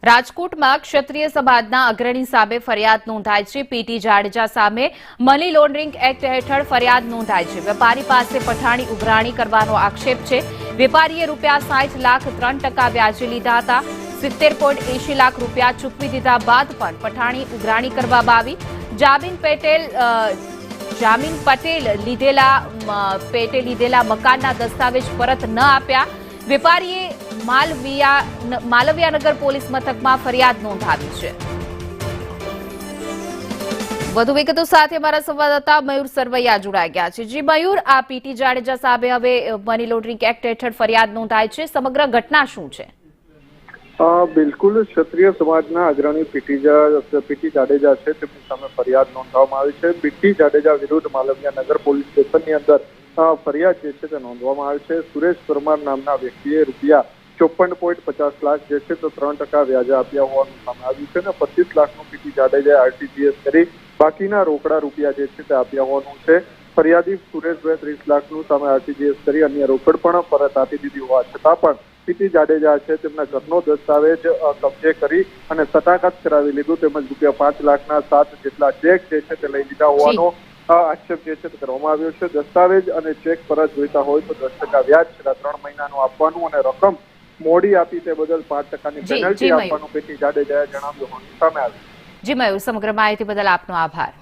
રાજકોટમાં ક્ષત્રિય સમાજના અગ્રણી સામે ફરિયાદ નોંધાઈ છે। પીટી જાડેજા સામે મની લોન્ડરિંગ એક્ટ હેઠળ ફરિયાદ નોંધાઈ છે। વેપારી પાસે પઠાણી ઉઘરાણી કરવાનો આક્ષેપ છે। વેપારીએ ₹60 લાખ 3% વ્યાજે લીધા હતા। 70.80 લાખ રૂપિયા ચૂકવી દીધા બાદ પણ પઠાણી ઉઘરાણી કરવામાં આવી। જામીન પટેલ લીધેલા મકાનના દસ્તાવેજ પરત ન આપ્યા। વેપારીએ માલવિયાનગર પોલીસ મથકમાં ફરિયાદ નોંધાવી છે। વધુ વિગતો સાથે અમારા સંવાદદાતા મયુર સરવૈયા જોડાઈ ગયા છે। જી મયુર, આ પીટી જાડેજા સામે હવે મની લોન્ડરિંગ એક્ટ હેઠળ ફરિયાદ નોંધાઈ છે। સમગ્ર ઘટના શું છે? બિલકુલ, ક્ષત્રિય સમાજના અગ્રણી પીટી જાડેજા છે તેમની સામે ફરિયાદ નોંધવામાં આવી છે। પીટી જાડેજા વિરુદ્ધ માલવિયાનગર પોલીસ સ્ટેશનની અંદર ફરિયાદ જે છે તે નોંધવામાં આવી છે। સુરેશ પરમાર નામના વ્યક્તિએ ₹54.50 લાખ જે છે તો 3% વ્યાજે આપ્યા હોવાનું સામે આવ્યું છે અને 25 લાખનું પીટી જાડેજાએ આરટીજીએસ કરી બાકીના રોકડા રૂપિયા જે છે તે આપ્યા હોવાનું છે। ફરિયાદી સુરેશભાઈ 30 લાખનું સામે આરટીજીએસ કરી અન્ય રોકડ પણ પરત આપી દીધી હોવા છતાં પણ પીટી જાડેજા છે તેમના ઘરનો દસ્તાવેજ કબજે કરી અને સટાકત કરાવી લીધું તેમજ ₹5 લાખના 7 જેટલા ચેક જે છે તે લઈ લીધા હોવાનો આક્ષેપ જે છે તે કરવામાં આવ્યો છે। દસ્તાવેજ અને ચેક પરત જોઈતા હોય તો 10% વ્યાજ છેલ્લા 3 મહિનાનું આપવાનું અને રકમ મોડી આપી તે બદલ 5%ની પેનલ્ટી આપવાનું પીટી જાડેજાએ જણાવ્યું હોવાનું સામે આવ્યું। જી મયુર, સમગ્ર માહિતી બદલ આપનો આભાર।